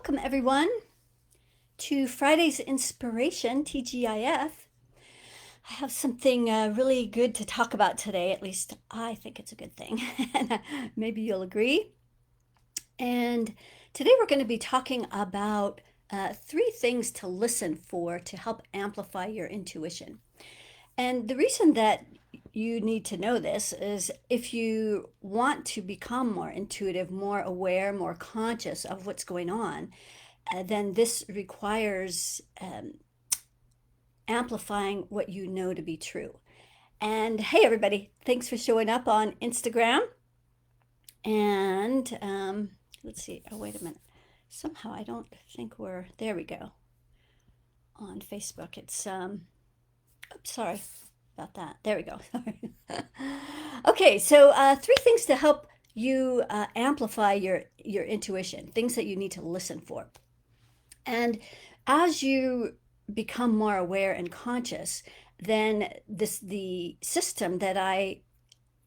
Welcome, everyone, to Friday's Inspiration, TGIF. I have something really good to talk about today. At least I think it's a good thing. And maybe you'll agree. And today we're going to be talking about three things to listen for to help amplify your intuition. And the reason that you need to know this is if you want to become more intuitive, more aware, more conscious of what's going on, then this requires amplifying what you know to be true. And hey, everybody, thanks for showing up on Instagram. And let's see. Oh, wait a minute. Somehow I don't think there we go. On Facebook, it's, oops, sorry about that. There we go. Okay, so three things to help you amplify your intuition, things that you need to listen for. And as you become more aware and conscious, then the system that I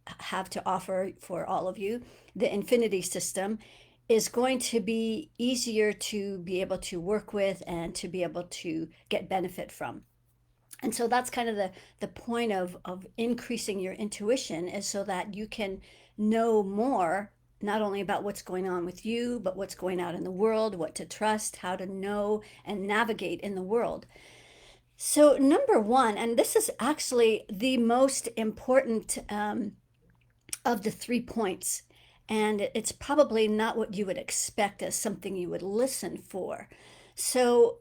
have to offer for all of you, the infinity system, is going to be easier to be able to work with and to be able to get benefit from. And so that's kind of the point of increasing your intuition, is so that you can know more, not only about what's going on with you, but what's going out in the world, what to trust, how to know and navigate in the world. So number one, and this is actually the most important of the 3 points, and it's probably not what you would expect as something you would listen for. So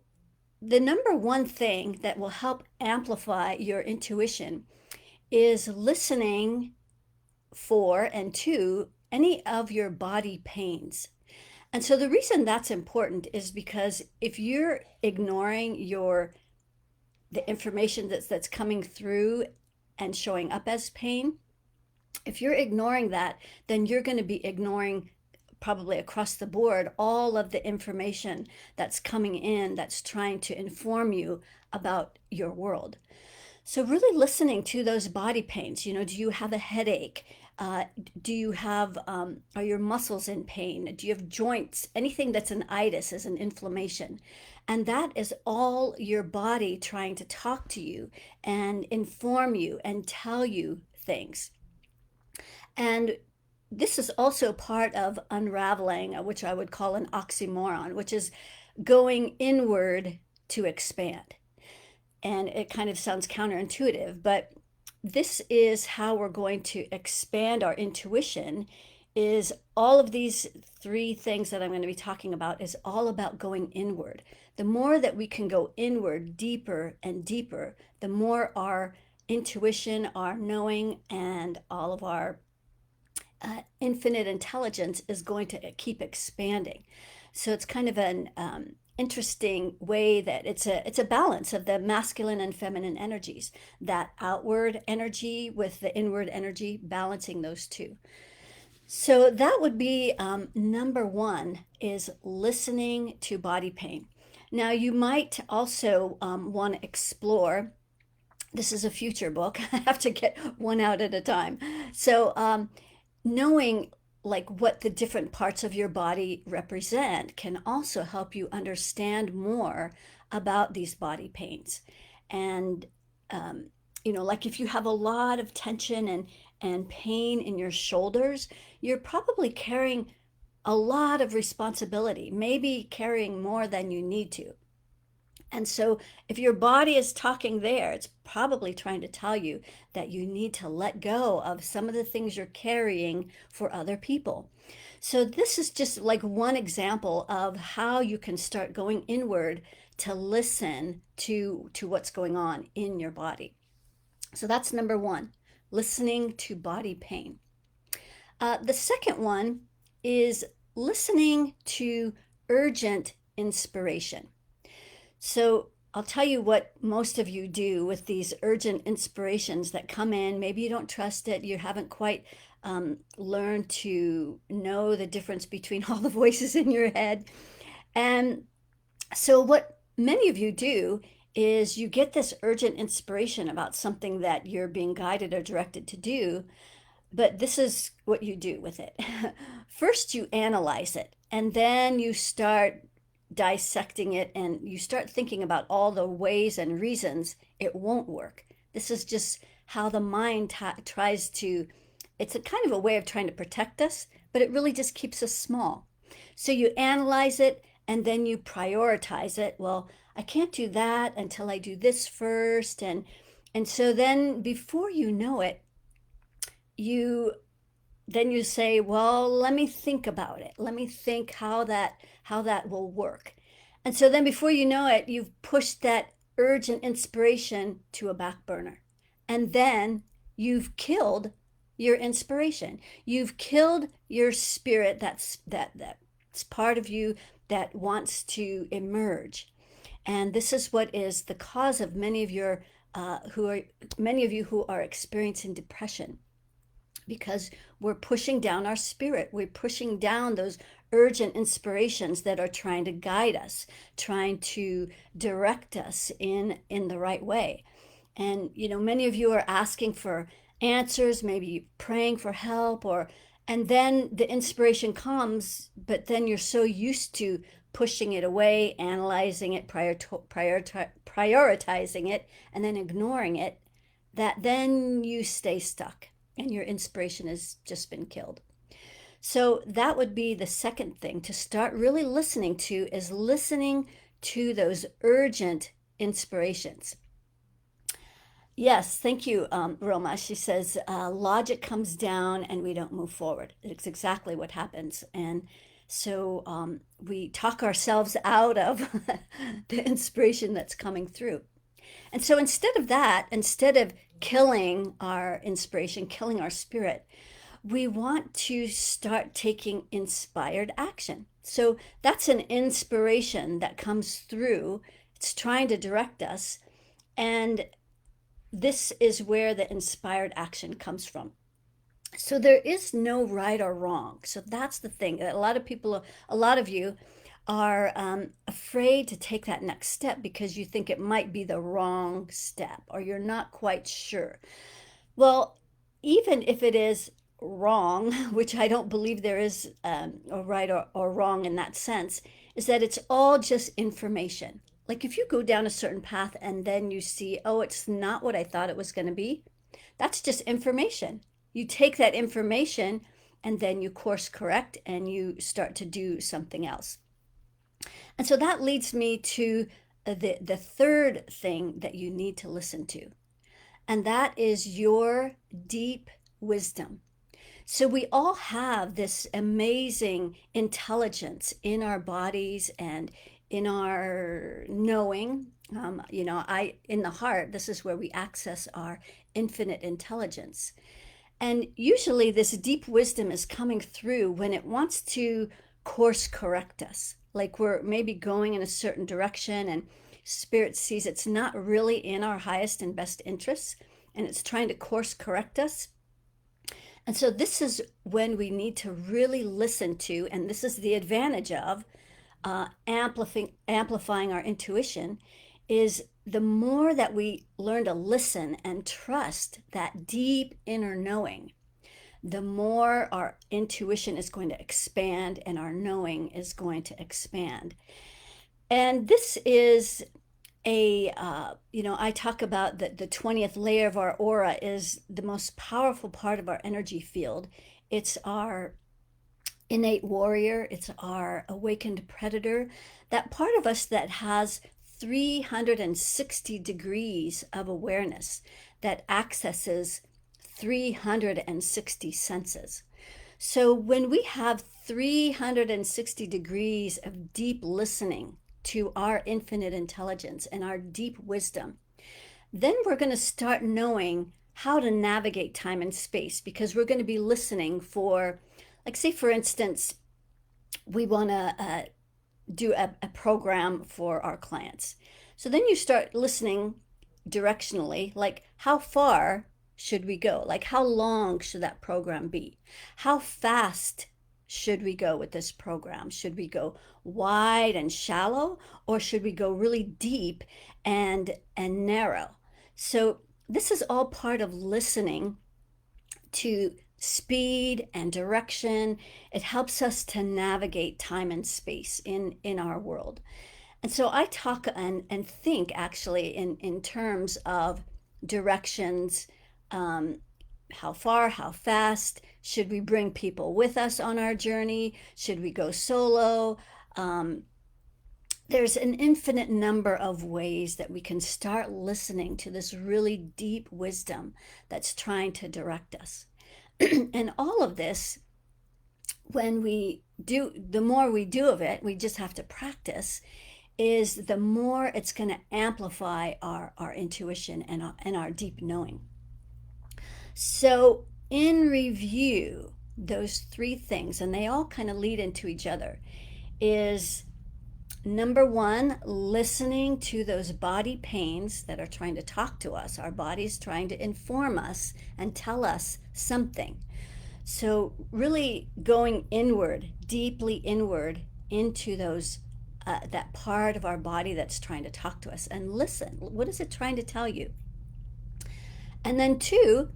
the number one thing that will help amplify your intuition is listening for and to any of your body pains. And so the reason that's important is because if you're ignoring the information that's coming through and showing up as pain, if you're ignoring that, then you're going to be ignoring, probably across the board, all of the information that's coming in that's trying to inform you about your world. So really listening to those body pains. Do you have a headache? Do you have, are your muscles in pain? Do you have joints? Anything that's an itis is an inflammation. And that is all your body trying to talk to you and inform you and tell you things. And this is also part of unraveling, which I would call an oxymoron, which is going inward to expand. And it kind of sounds counterintuitive, but this is how we're going to expand our intuition. Is all of these three things that I'm going to be talking about is all about going inward. The more that we can go inward, deeper and deeper, the more our intuition, our knowing, and all of our infinite intelligence is going to keep expanding. So it's kind of an interesting way that it's a balance of the masculine and feminine energies, that outward energy with the inward energy, balancing those two. So that would be number one, is listening to body pain. Now you might also want to explore, this is a future book, I have to get one out at a time. So knowing like what the different parts of your body represent can also help you understand more about these body pains. And like if you have a lot of tension and pain in your shoulders, you're probably carrying a lot of responsibility, maybe carrying more than you need to. And so if your body is talking there, it's probably trying to tell you that you need to let go of some of the things you're carrying for other people. So this is just like one example of how you can start going inward to listen to what's going on in your body. So that's number one, listening to body pain. The second one is listening to urgent inspiration. So I'll tell you what most of you do with these urgent inspirations that come in. Maybe you don't trust it. You haven't quite learned to know the difference between all the voices in your head. And so what many of you do is you get this urgent inspiration about something that you're being guided or directed to do. But this is what you do with it. First, you analyze it, and then you start dissecting it and you start thinking about all the ways and reasons it won't work. This is just how the mind tries to, it's a kind of a way of trying to protect us, but it really just keeps us small. So you analyze it and then you prioritize it. Well, I can't do that until I do this first. And so then before you know it, you then you say, well, let me think about it. Let me think how that will work. And so then before you know it, you've pushed that urgent inspiration to a back burner. And then you've killed your inspiration. You've killed your spirit that's part of you that wants to emerge. And this is what is the cause of many of you who are experiencing depression, because we're pushing down our spirit. We're pushing down those urgent inspirations that are trying to guide us, trying to direct us in the right way. And many of you are asking for answers, maybe praying for help, and then the inspiration comes, but then you're so used to pushing it away, analyzing it, prioritizing it, and then ignoring it, that then you stay stuck and your inspiration has just been killed. So that would be the second thing to start really listening to, is listening to those urgent inspirations. Yes, thank you, Roma. She says, logic comes down and we don't move forward. It's exactly what happens. And so we talk ourselves out of the inspiration that's coming through. And so instead of killing our inspiration, killing our spirit, we want to start taking inspired action. So that's an inspiration that comes through. It's trying to direct us. And this is where the inspired action comes from. So there is no right or wrong. So that's the thing. A lot of you are afraid to take that next step because you think it might be the wrong step or you're not quite sure. Well, even if it is wrong, which I don't believe there is a right or wrong in that sense, is that it's all just information. Like if you go down a certain path and then you see, oh, it's not what I thought it was going to be, that's just information. You take that information and then you course correct and you start to do something else. And so that leads me to the third thing that you need to listen to, and that is your deep wisdom. So we all have this amazing intelligence in our bodies and in our knowing. In the heart, this is where we access our infinite intelligence. And usually this deep wisdom is coming through when it wants to course correct us. Like we're maybe going in a certain direction and spirit sees it's not really in our highest and best interests and it's trying to course correct us. And so this is when we need to really listen to, and this is the advantage of amplifying our intuition, is the more that we learn to listen and trust that deep inner knowing, the more our intuition is going to expand and our knowing is going to expand. And this is I talk about that the 20th layer of our aura is the most powerful part of our energy field. It's our innate warrior, it's our awakened predator, that part of us that has 360 degrees of awareness, that accesses 360 senses. So when we have 360 degrees of deep listening to our infinite intelligence and our deep wisdom, then we're going to start knowing how to navigate time and space, because we're going to be listening for, like, say, for instance, we want to do a program for our clients. So then you start listening directionally, like how far should we go? Like how long should that program be? How fast should we go with this program? Should we go wide and shallow, or should we go really deep and narrow? So this is all part of listening to speed and direction. It helps us to navigate time and space in our world. And so I talk and think actually in terms of directions, um, how far, how fast, should we bring people with us on our journey? Should we go solo? Um, there's an infinite number of ways that we can start listening to this really deep wisdom that's trying to direct us. And all of this, when we do, the more we do of it, we just have to practice, is the more it's going to amplify our intuition and our deep knowing. So, in review, those three things, and they all kind of lead into each other, is number one, listening to those body pains that are trying to talk to us. Our body's trying to inform us and tell us something. So, really going inward, deeply inward into those that part of our body that's trying to talk to us, and listen. What is it trying to tell you? And then two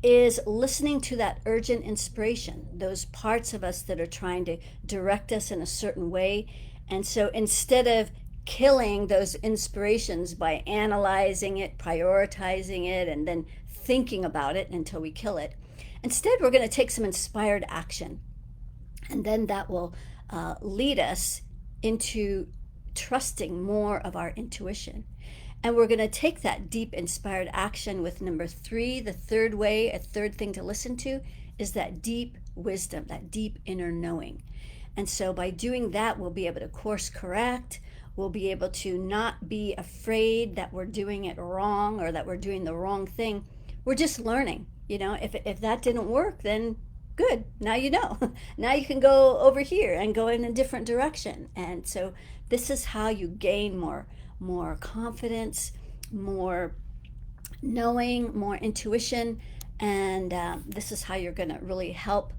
is listening to that urgent inspiration, those parts of us that are trying to direct us in a certain way. And so instead of killing those inspirations by analyzing it, prioritizing it, and then thinking about it until we kill it, instead we're going to take some inspired action. And then that will lead us into trusting more of our intuition. And we're going to take that deep inspired action with number three. The third way, a third thing to listen to, is that deep wisdom, that deep inner knowing. And so by doing that, we'll be able to course correct. We'll be able to not be afraid that we're doing it wrong or that we're doing the wrong thing. We're just learning. If that didn't work, then good. Now you know. Now you can go over here and go in a different direction. And so this is how you gain more confidence, more knowing, more intuition, and this is how you're going to really help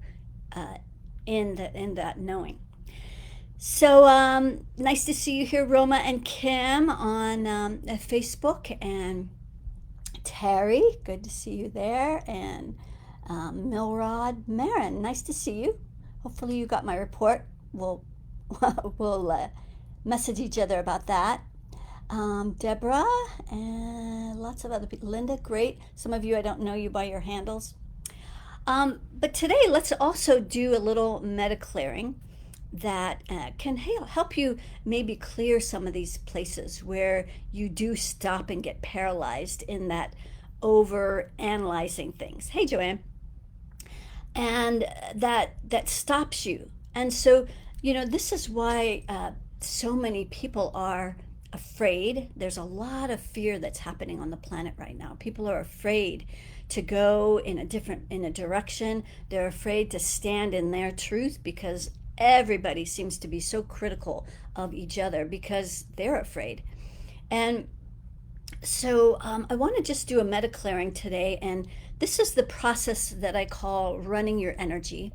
in that knowing. So nice to see you here, Roma and Kim on Facebook, and Terry, good to see you there, and Milrod, Marin, nice to see you. Hopefully you got my report. We'll message each other about that. Deborah, and lots of other people. Linda, great. Some of you, I don't know you by your handles. But today, let's also do a little MediClearing that can help you maybe clear some of these places where you do stop and get paralyzed in that over analyzing things. Hey, Joanne. And that stops you. And so, this is why so many people are afraid. There's a lot of fear that's happening on the planet right now. People are afraid to go in a direction. They're afraid to stand in their truth because everybody seems to be so critical of each other because they're afraid. And so I want to just do a MediClearing today, and this is the process that I call running your energy.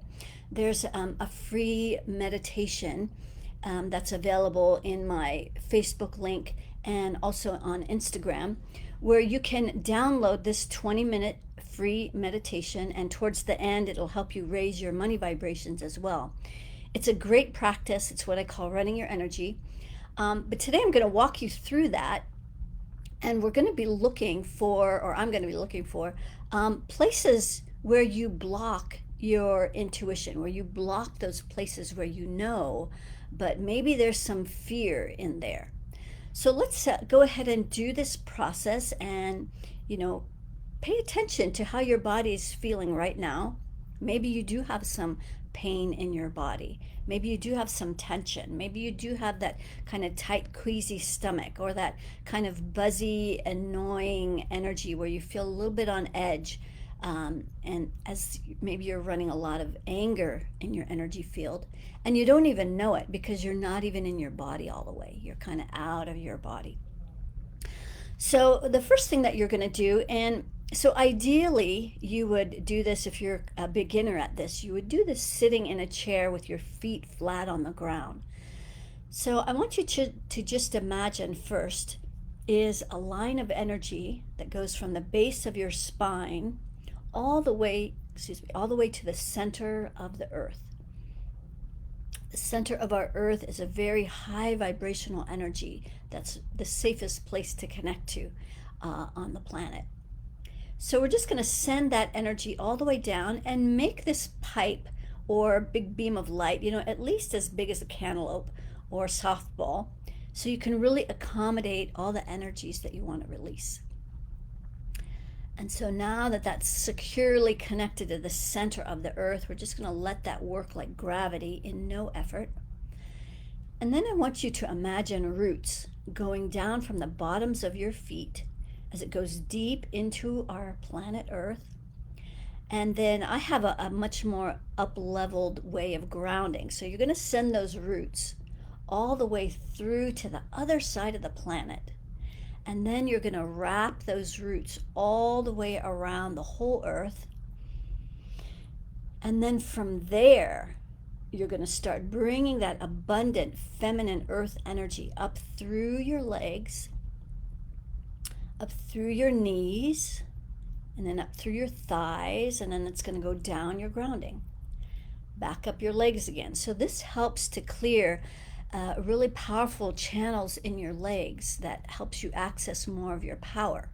There's a free meditation that's available in my Facebook link and also on Instagram, where you can download this 20-minute free meditation, and towards the end it'll help you raise your money vibrations as well. It's a great practice. It's what I call running your energy. But today I'm going to walk you through that, and we're going to be looking for, or I'm going to be looking for, places where you block your intuition, where you block those places where you know, but maybe there's some fear in there. So let's go ahead and do this process, and pay attention to how your body is feeling right now. Maybe you do have some pain in your body. Maybe you do have some tension. Maybe you do have that kind of tight, queasy stomach, or that kind of buzzy, annoying energy where you feel a little bit on edge. And as maybe you're running a lot of anger in your energy field, and you don't even know it because you're not even in your body all the way. You're kind of out of your body. So the first thing that you're going to do, and so ideally you would do this if you're a beginner at this, you would do this sitting in a chair with your feet flat on the ground. So I want you to just imagine first is a line of energy that goes from the base of your spine all the way all the way to the center of the earth. The center of our earth is a very high vibrational energy. That's the safest place to connect to on the planet. So we're just going to send that energy all the way down and make this pipe or big beam of light, at least as big as a cantaloupe or a softball, so you can really accommodate all the energies that you want to release. And so now that that's securely connected to the center of the earth, we're just going to let that work like gravity in no effort. And then I want you to imagine roots going down from the bottoms of your feet as it goes deep into our planet Earth. And then I have a much more up-leveled way of grounding. So you're going to send those roots all the way through to the other side of the planet. And then you're going to wrap those roots all the way around the whole earth. And then from there, you're going to start bringing that abundant feminine earth energy up through your legs, up through your knees, and then up through your thighs, and then it's going to go down your grounding. Back up your legs again. So this helps to clear really powerful channels in your legs that helps you access more of your power.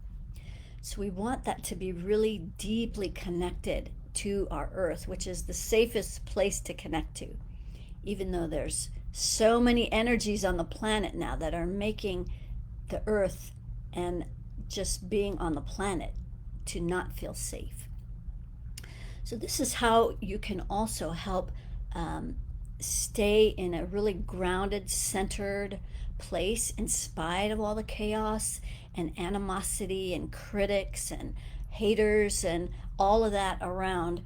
So we want that to be really deeply connected to our earth, which is the safest place to connect to, even though there's so many energies on the planet now that are making the earth and just being on the planet to not feel safe. So this is how you can also help stay in a really grounded, centered place in spite of all the chaos and animosity and critics and haters and all of that around.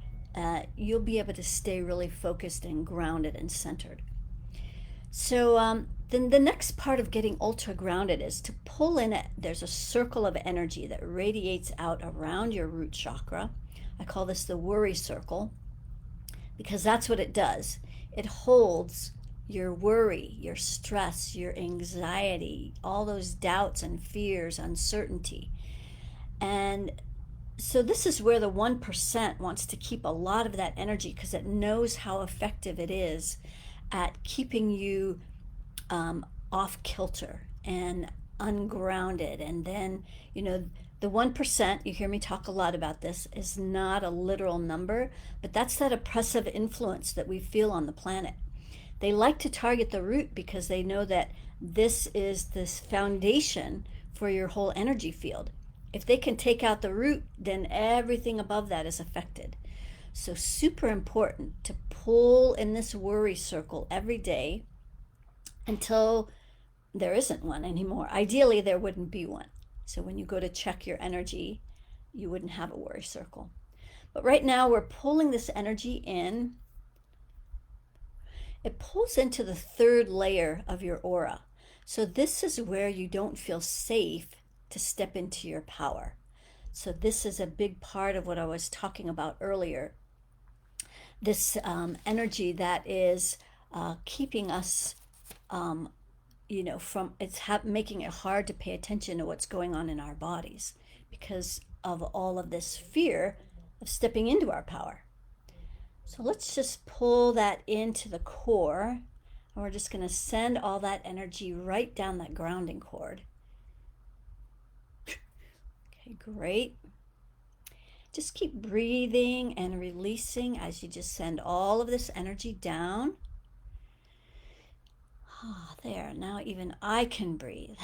You'll be able to stay really focused and grounded and centered. So then the next part of getting ultra grounded is to pull in it. There's a circle of energy that radiates out around your root chakra. I call this the worry circle because that's what it does. It holds your worry, your stress, your anxiety, all those doubts and fears, uncertainty. And so this is where the 1% wants to keep a lot of that energy because it knows how effective it is at keeping you off kilter and ungrounded. And then, the 1%, you hear me talk a lot about this, is not a literal number, but that's that oppressive influence that we feel on the planet. They like to target the root because they know that this is this foundation for your whole energy field. If they can take out the root, then everything above that is affected. So super important to pull in this worry circle every day until there isn't one anymore. Ideally, there wouldn't be one. So when you go to check your energy, you wouldn't have a worry circle. But right now we're pulling this energy in. It pulls into the third layer of your aura. So this is where you don't feel safe to step into your power. So this is a big part of what I was talking about earlier. This energy that is keeping us making it hard to pay attention to what's going on in our bodies because of all of this fear of stepping into our power. So let's just pull that into the core, and we're just going to send all that energy right down that grounding cord. Okay, great. Just keep breathing and releasing as you just send all of this energy down. There, now even I can breathe.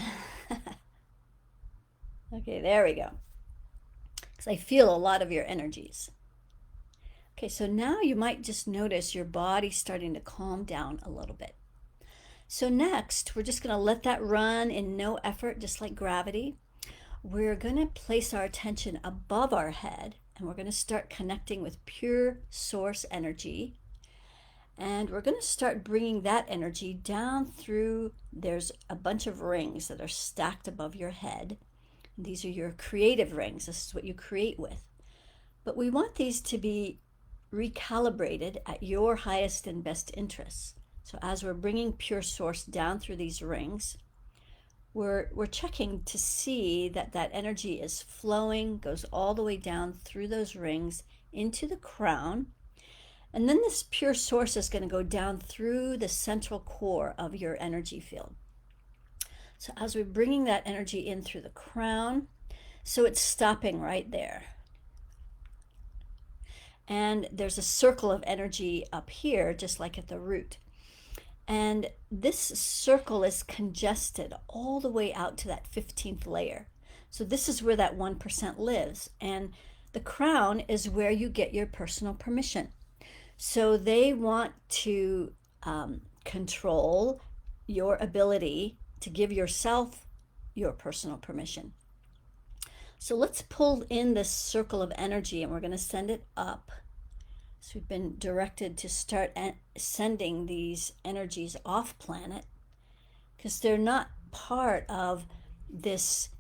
Okay, there we go. Because I feel a lot of your energies. Okay, so now you might just notice your body starting to calm down a little bit. So next, we're just going to let that run in no effort, just like gravity. We're going to place our attention above our head, and we're going to start connecting with pure source energy. And we're going to start bringing that energy down through, there's a bunch of rings that are stacked above your head. These are your creative rings. This is what you create with. But we want these to be recalibrated at your highest and best interests. So as we're bringing pure source down through these rings, we're checking to see that that energy is flowing, goes all the way down through those rings into the crown. And then this pure source is going to go down through the central core of your energy field. So as we're bringing that energy in through the crown, so it's stopping right there. And there's a circle of energy up here, just like at the root. And this circle is congested all the way out to that 15th layer. So this is where that 1% lives. And the crown is where you get your personal permission. So they want to control your ability to give yourself your personal permission. So let's pull in this circle of energy, and we're going to send it up. So we've been directed to start sending these energies off planet because they're not part of this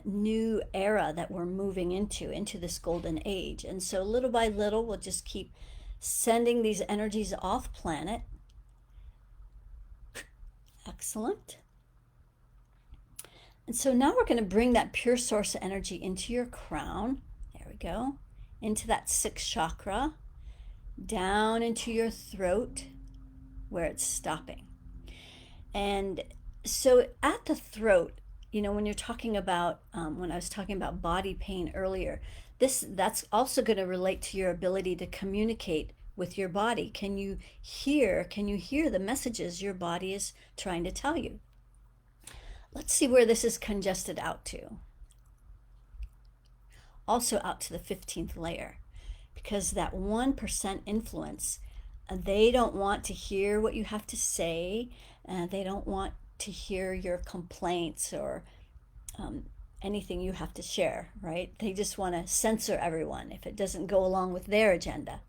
new era that we're moving into this golden age. And so little by little, we'll just keep sending these energies off planet. Excellent. And so now we're going to bring that pure source energy into your crown. There we go. Into that 6th chakra. Down into your throat where it's stopping. And so at the throat, you know, when you're talking about, when I was talking about body pain earlier, that's also going to relate to your ability to communicate with your body. Can you hear the messages your body is trying to tell you? Let's see where this is congested out to. Also out to the 15th layer, because that 1% influence, they don't want to hear what you have to say. They don't want to hear your complaints or anything you have to share, right? They just want to censor everyone if it doesn't go along with their agenda.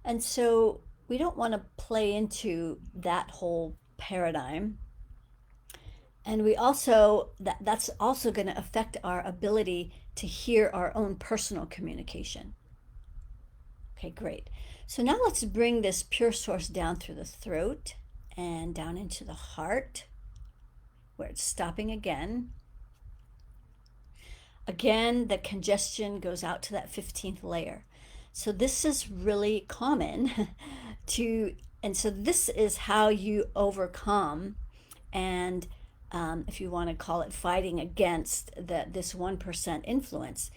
And so we don't want to play into that whole paradigm. And we also, that's also going to affect our ability to hear our own personal communication. Okay, great. So now let's bring this pure source down through the throat and down into the heart, where it's stopping again. Again, the congestion goes out to that 15th layer. So this is really common and so this is how you overcome, and if you want to call it fighting against this 1% influence,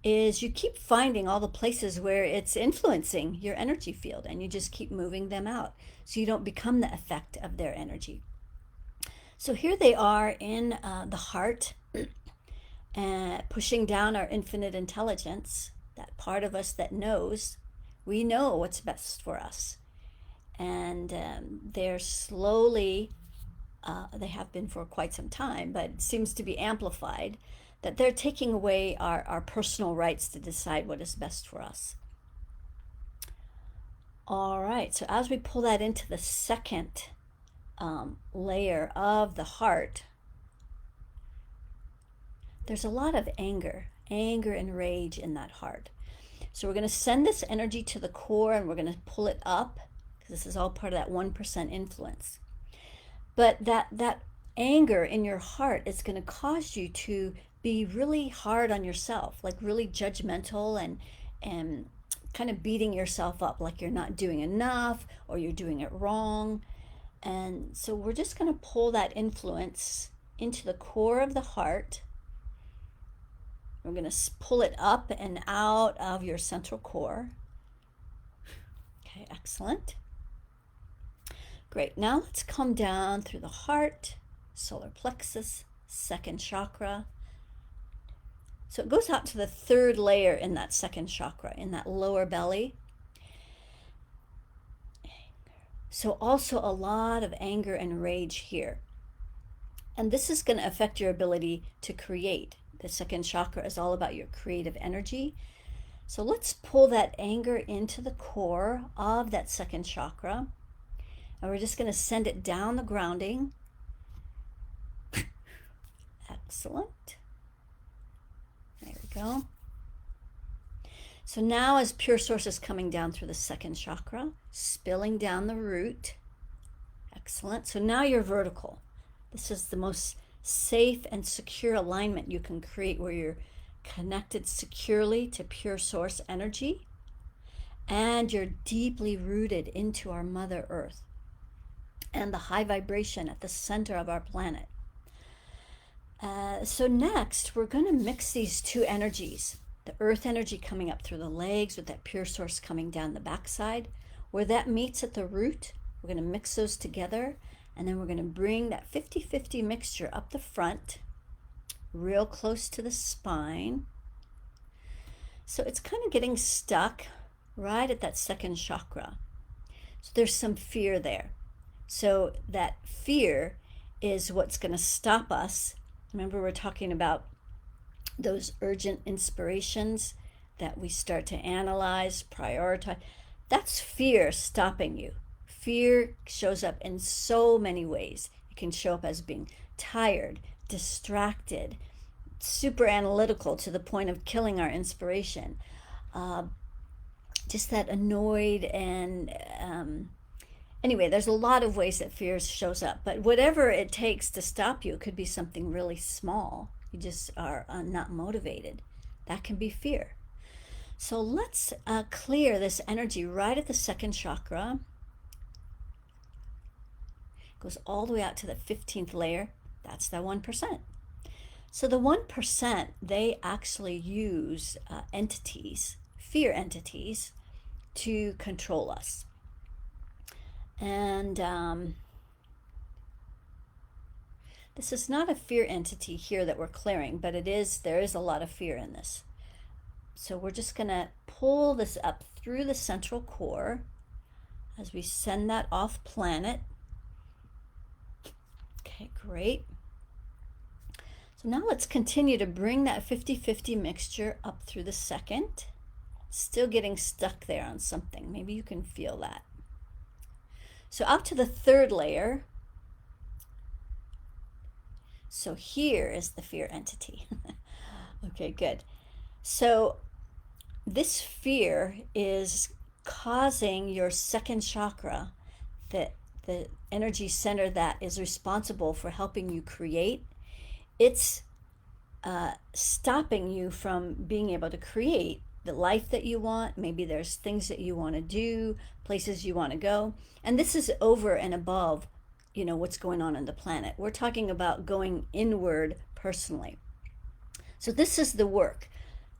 is you keep finding all the places where it's influencing your energy field, and you just keep moving them out so you don't become the effect of their energy. So here they are in the heart, pushing down our infinite intelligence, that part of us that knows. We know what's best for us. And they're slowly, they have been for quite some time, but it seems to be amplified, that they're taking away our personal rights to decide what is best for us. All right, so as we pull that into the second layer of the heart, there's a lot of anger and rage in that heart. So we're going to send this energy to the core, and we're going to pull it up, because this is all part of that 1% influence. But that anger in your heart is going to cause you to be really hard on yourself, like really judgmental and kind of beating yourself up, like you're not doing enough or you're doing it wrong. And so we're just going to pull that influence into the core of the heart. We're going to pull it up and out of your central core. Okay, excellent. Great. Now let's come down through the heart, solar plexus, 2nd chakra. So it goes out to the 3rd layer in that 2nd chakra, in that lower belly. So also a lot of anger and rage here. And this is going to affect your ability to create. The 2nd chakra is all about your creative energy. So let's pull that anger into the core of that 2nd chakra. And we're just going to send it down the grounding. Excellent. There we go. So now as pure source is coming down through the 2nd chakra, spilling down the root. Excellent. So now you're vertical. This is the most safe and secure alignment you can create, where you're connected securely to pure source energy. and you're deeply rooted into our Mother Earth and the high vibration at the center of our planet. So next, we're going to mix these two energies, the earth energy coming up through the legs with that pure source coming down the backside. Where that meets at the root, we're going to mix those together, and then we're going to bring that 50-50 mixture up the front, real close to the spine. So it's kind of getting stuck right at that second chakra. So there's some fear there. So that fear is what's going to stop us. Remember, we're talking about those urgent inspirations that we start to analyze, prioritize. That's fear stopping you. Fear shows up in so many ways. It can show up as being tired, distracted, super analytical to the point of killing our inspiration. Just that annoyed and anyway, there's a lot of ways that fear shows up, but whatever it takes to stop you, it could be something really small. You just are not motivated. That can be fear. So let's clear this energy right at the second chakra. It goes all the way out to the 15th layer. That's the 1%. So the 1%, they actually use entities, fear entities, to control us. And this is not a fear entity here that we're clearing, but there is a lot of fear in this. So we're just going to pull this up through the central core as we send that off planet. Okay, great. So now let's continue to bring that 50-50 mixture up through the second. Still getting stuck there on something. Maybe you can feel that. So out to the third layer. So here is the fear entity. Okay, good. So this fear is causing your second chakra, the energy center that is responsible for helping you create. It's stopping you from being able to create the life that you want. Maybe there's things that you want to do, places you want to go. And this is over and above, what's going on the planet. We're talking about going inward personally. So this is the work.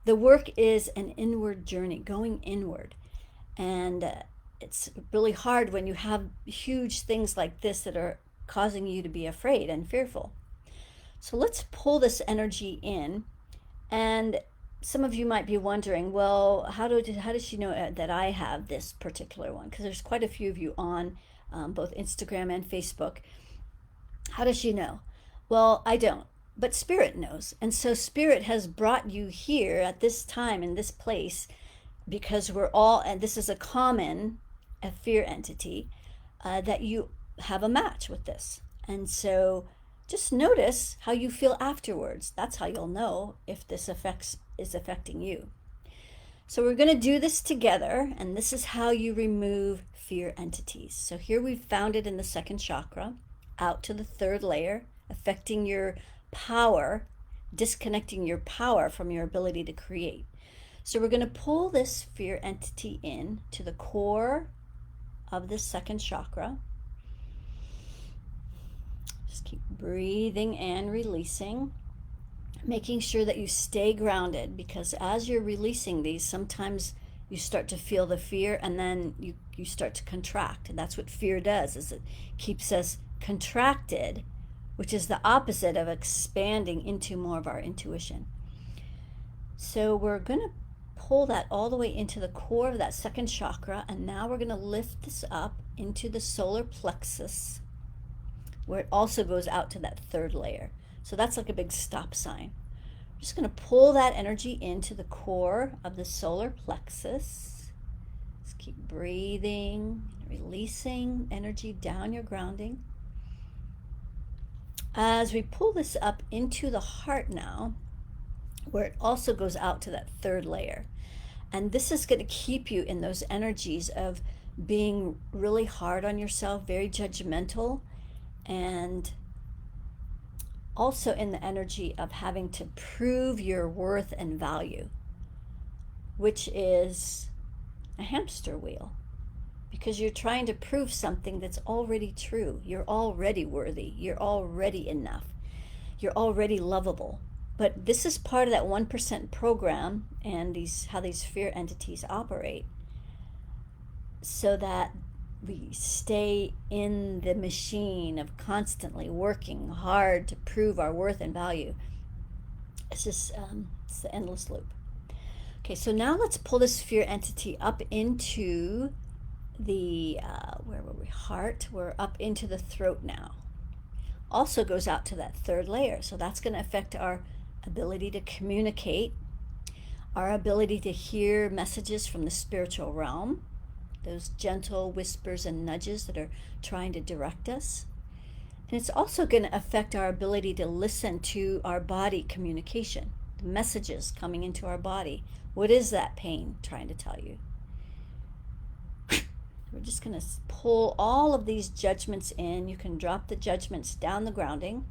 The work is an inward journey, going inward. And it's really hard when you have huge things like this that are causing you to be afraid and fearful. So let's pull this energy in. And some of you might be wondering, well, how does she know that I have this particular one? Because there's quite a few of you on both Instagram and Facebook. How does she know? Well, I don't, but Spirit knows. And so Spirit has brought you here at this time in this place because we're all, and this is a fear entity, that you have a match with this. And so just notice how you feel afterwards. That's how you'll know if this is affecting you. So we're going to do this together, and this is how you remove fear entities. So here we've found it in the second chakra, out to the third layer, affecting your power, disconnecting your power from your ability to create. So we're going to pull this fear entity in to the core of the second chakra. Just keep breathing and releasing, making sure that you stay grounded, because as you're releasing these, sometimes you start to feel the fear and then you start to contract. And that's what fear does, is it keeps us contracted, which is the opposite of expanding into more of our intuition. So we're going to pull that all the way into the core of that second chakra, and now we're going to lift this up into the solar plexus, where it also goes out to that third layer. So that's like a big stop sign. I'm just going to pull that energy into the core of the solar plexus. Just keep breathing, releasing energy down your grounding. As we pull this up into the heart now, where it also goes out to that third layer. And this is going to keep you in those energies of being really hard on yourself, very judgmental, and also in the energy of having to prove your worth and value, which is a hamster wheel, because you're trying to prove something that's already true. You're already worthy. You're already enough. You're already lovable. But this is part of that 1% program and how these fear entities operate, so that we stay in the machine of constantly working hard to prove our worth and value. It's just, it's the endless loop. Okay, so now let's pull this fear entity up into the, where were we? Heart. We're up into the throat now. Also goes out to that third layer. So that's going to affect our ability to communicate, our ability to hear messages from the spiritual realm, those gentle whispers and nudges that are trying to direct us. And it's also going to affect our ability to listen to our body communication, the messages coming into our body. What is that pain trying to tell you? We're just going to pull all of these judgments in. You can drop the judgments down the grounding.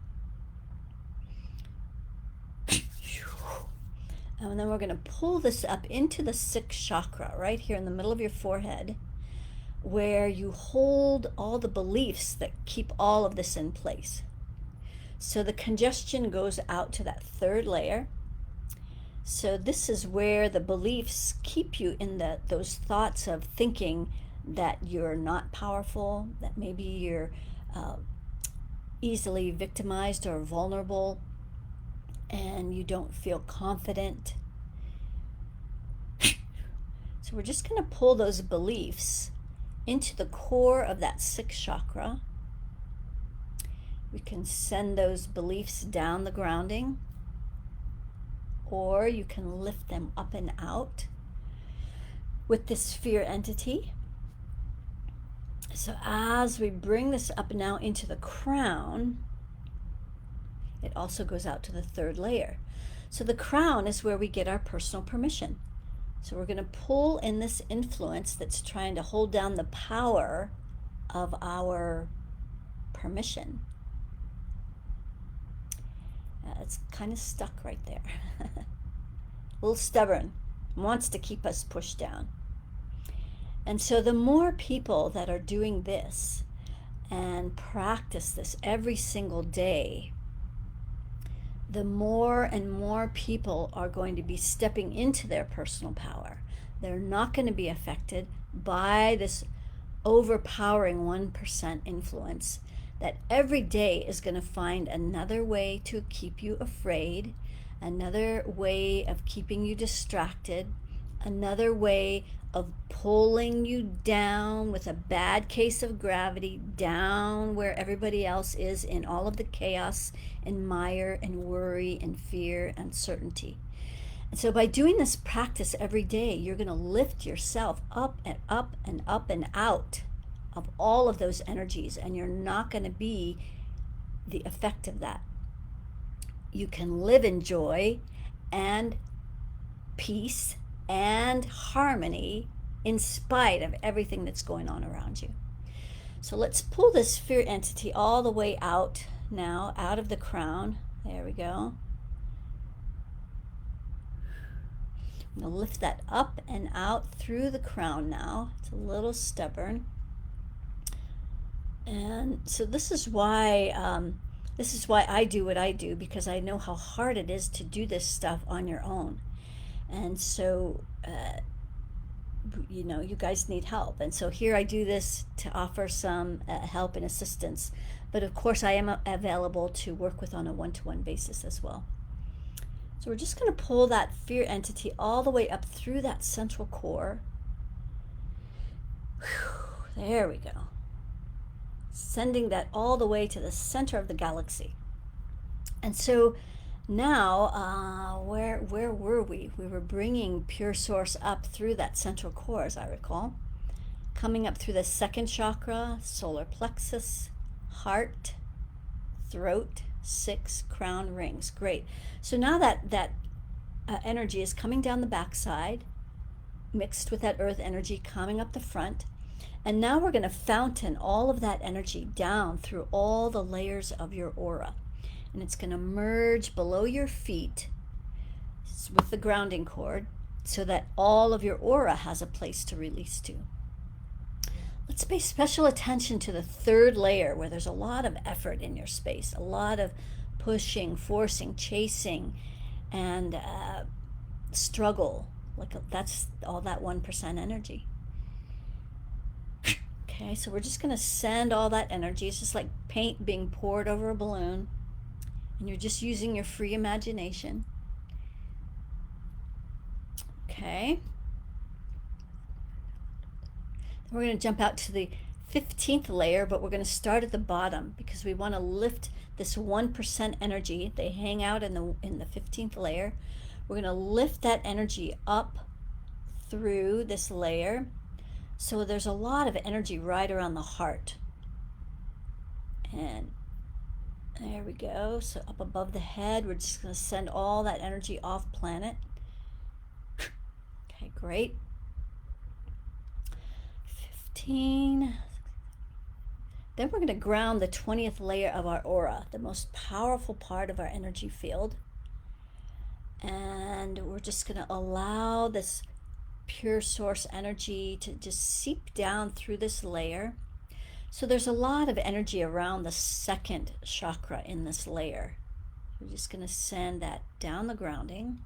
And then we're going to pull this up into the 6th chakra, right here in the middle of your forehead, where you hold all the beliefs that keep all of this in place. So the congestion goes out to that 3rd layer. So this is where the beliefs keep you in those thoughts of thinking that you're not powerful, that maybe you're easily victimized or vulnerable, and you don't feel confident. So we're just going to pull those beliefs into the core of that 6th chakra. We can send those beliefs down the grounding, or you can lift them up and out with this fear entity. So as we bring this up now into the crown, it also goes out to the 3rd layer. So the crown is where we get our personal permission. So we're going to pull in this influence that's trying to hold down the power of our permission. It's kind of stuck right there. A little stubborn, wants to keep us pushed down. And so the more people that are doing this and practice this every single day, the more and more people are going to be stepping into their personal power. They're not going to be affected by this overpowering 1% influence that every day is going to find another way to keep you afraid, another way of keeping you distracted, another way of pulling you down with a bad case of gravity down where everybody else is in all of the chaos and mire and worry and fear and uncertainty. And so by doing this practice every day, you're going to lift yourself up and up and up and out of all of those energies, and you're not going to be the effect of that. You can live in joy and peace and harmony in spite of everything that's going on around you. So let's pull this fear entity all the way out now, out of the crown. There we go. I'm going to lift that up and out through the crown now. It's a little stubborn. And so this is why I do what I do, because I know how hard it is to do this stuff on your own. And so, you guys need help. And so here I do this to offer some help and assistance. But of course, I am available to work with on a one-to-one basis as well. So we're just going to pull that fear entity all the way up through that central core. Whew, there we go. Sending that all the way to the center of the galaxy. And so now, where were we? We were bringing pure source up through that central core, as I recall. Coming up through the 2nd chakra, solar plexus, heart, throat, 6 crown rings. Great. So now that energy is coming down the backside, mixed with that earth energy coming up the front. And now we're going to fountain all of that energy down through all the layers of your aura. And it's going to merge below your feet with the grounding cord. so that all of your aura has a place to release to. Let's pay special attention to the third layer, where there's a lot of effort in your space, a lot of pushing, forcing, chasing, and struggle. Like that's all that 1% energy. Okay, so we're just going to send all that energy. It's just like paint being poured over a balloon, and you're just using your free imagination. Okay. Then we're going to jump out to the 15th layer, but we're going to start at the bottom because we want to lift this 1% energy. They hang out in the 15th layer. We're going to lift that energy up through this layer. So there's a lot of energy right around the heart. And there we go. So up above the head, we're just going to send all that energy off planet. Okay, great. 15. Then we're going to ground the 20th layer of our aura, the most powerful part of our energy field. And we're just going to allow this pure source energy to just seep down through this layer. So there's a lot of energy around the second chakra in this layer. We're just going to send that down the grounding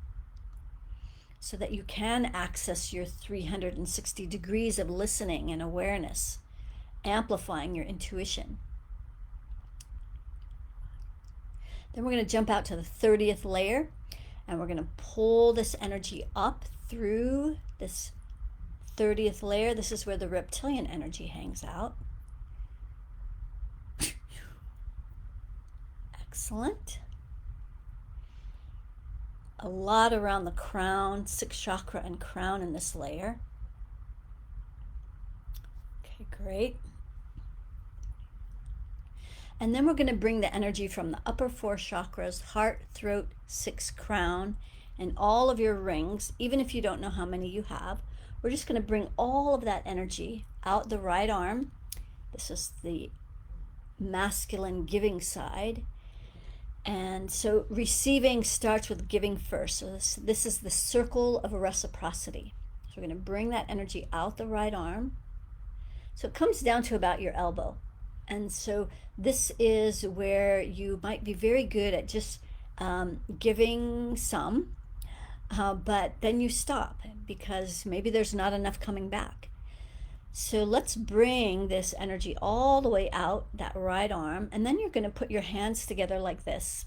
so that you can access your 360 degrees of listening and awareness, amplifying your intuition. Then we're going to jump out to the 30th layer, and we're going to pull this energy up through this 30th layer. This is where the reptilian energy hangs out. Excellent. A lot around the crown, 6th chakra and crown in this layer. Okay, great. And then we're going to bring the energy from the upper 4 chakras, heart, throat, 6th crown, and all of your rings, even if you don't know how many you have. We're just going to bring all of that energy out the right arm. This is the masculine giving side. And so receiving starts with giving first. So this is the circle of reciprocity. So we're going to bring that energy out the right arm. So it comes down to about your elbow. And so this is where you might be very good at just giving some, but then you stop because maybe there's not enough coming back. So let's bring this energy all the way out that right arm, and then you're going to put your hands together like this.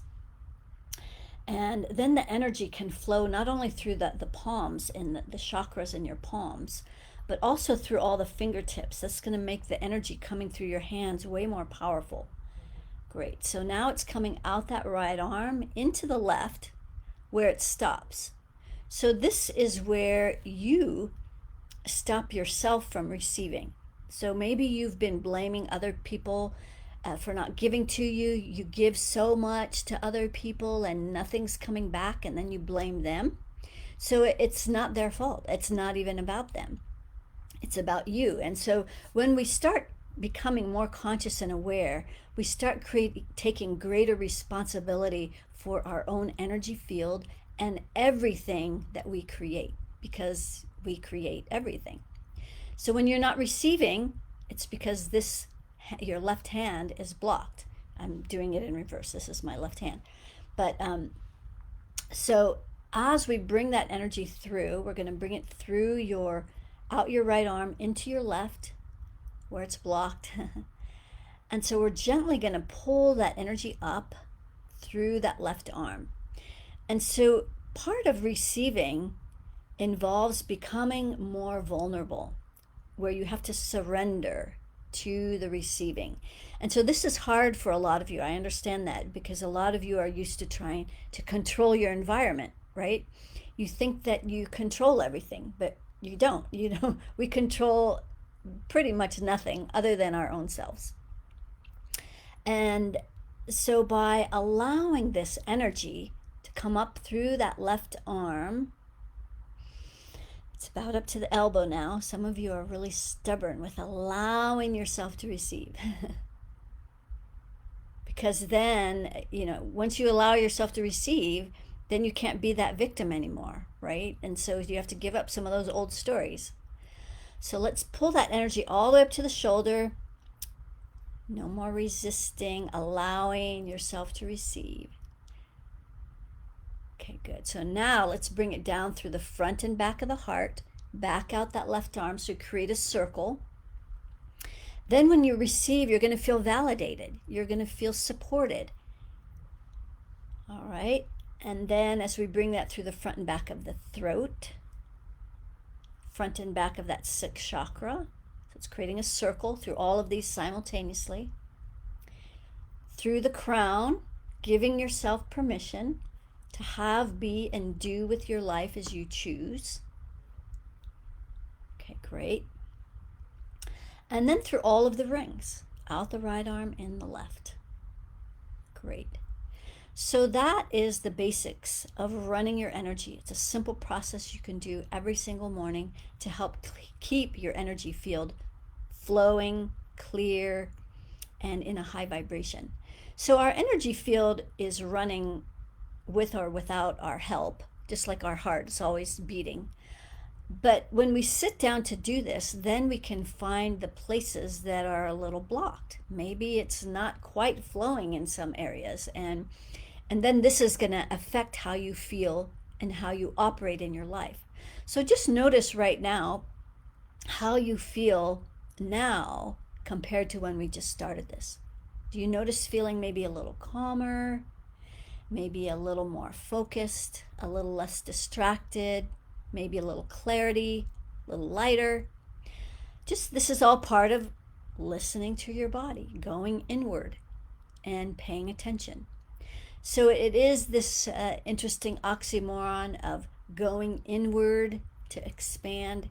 And then the energy can flow not only through the palms and the chakras in your palms, but also through all the fingertips. That's going to make the energy coming through your hands way more powerful. Great. So now it's coming out that right arm into the left where it stops. So this is where you stop yourself from receiving. So maybe you've been blaming other people for not giving to you. You give so much to other people and nothing's coming back, and then you blame them. So it's not their fault. It's not even about them. It's about you. And so when we start becoming more conscious and aware, we start taking greater responsibility for our own energy field and everything that we create, because we create everything. So when you're not receiving, it's because your left hand is blocked. I'm doing it in reverse. This is my left hand. But so as we bring that energy through, we're going to bring it through out your right arm into your left where it's blocked. And so we're gently going to pull that energy up through that left arm. And so part of receiving involves becoming more vulnerable, where you have to surrender to the receiving. And so this is hard for a lot of you. I understand that, because a lot of you are used to trying to control your environment, right? You think that you control everything, but you don't. We control pretty much nothing other than our own selves. And so by allowing this energy to come up through that left arm, it's about up to the elbow now. Some of you are really stubborn with allowing yourself to receive. Because then, once you allow yourself to receive, then you can't be that victim anymore. right? And so you have to give up some of those old stories. So let's pull that energy all the way up to the shoulder. No more resisting, allowing yourself to receive. Okay, good. So now let's bring it down through the front and back of the heart. Back out that left arm, so create a circle. Then when you receive, you're going to feel validated. You're going to feel supported. All right. And then as we bring that through the front and back of the throat, front and back of that sixth chakra. So it's creating a circle through all of these simultaneously. Through the crown, giving yourself permission to have, be, and do with your life as you choose. Okay, great. And then through all of the rings, out the right arm, in the left. Great. So that is the basics of running your energy. It's a simple process you can do every single morning to help keep your energy field flowing, clear, and in a high vibration. So our energy field is running with or without our help, just like our heart is always beating. But when we sit down to do this, then we can find the places that are a little blocked. Maybe it's not quite flowing in some areas, and then this is going to affect how you feel and how you operate in your life. So just notice right now how you feel now compared to when we just started this. Do you notice feeling maybe a little calmer, maybe a little more focused, a little less distracted, maybe a little clarity, a little lighter? Just this is all part of listening to your body, going inward and paying attention. So it is this interesting oxymoron of going inward to expand.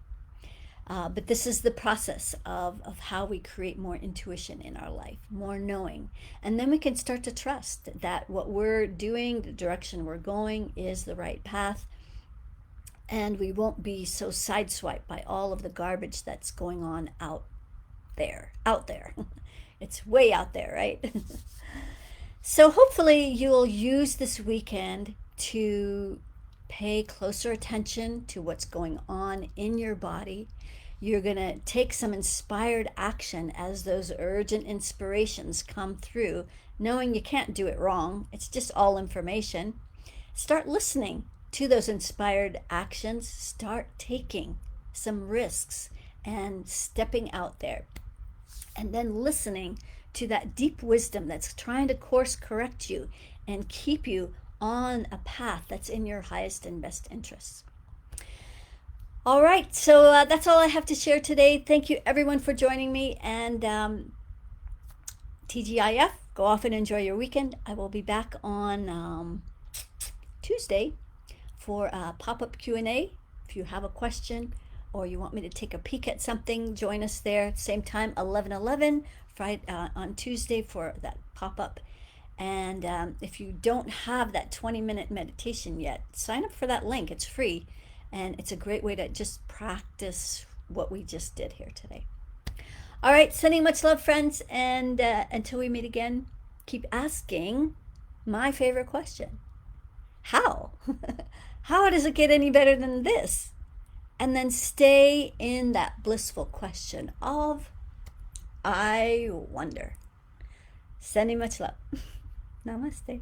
But this is the process of how we create more intuition in our life, more knowing. And then we can start to trust that what we're doing, the direction we're going, is the right path. And we won't be so sideswiped by all of the garbage that's going on out there. It's way out there, right? So hopefully you'll use this weekend to pay closer attention to what's going on in your body. You're going to take some inspired action as those urgent inspirations come through, knowing you can't do it wrong. It's just all information. Start listening to those inspired actions. Start taking some risks and stepping out there. And then listening to that deep wisdom that's trying to course correct you and keep you on a path that's in your highest and best interests. All right, so that's all I have to share today. Thank you everyone for joining me, and TGIF, go off and enjoy your weekend. I will be back on Tuesday for a pop-up Q&A. If you have a question or you want me to take a peek at something, join us there. Same time, 11:11 Friday on Tuesday for that pop-up. And if you don't have that 20-minute meditation yet, sign up for that link. It's free, and it's a great way to just practice what we just did here today. All right, sending much love, friends, and until we meet again, keep asking my favorite question. How? How does it get any better than this? And then stay in that blissful question of, I wonder. Sending much love. Namaste.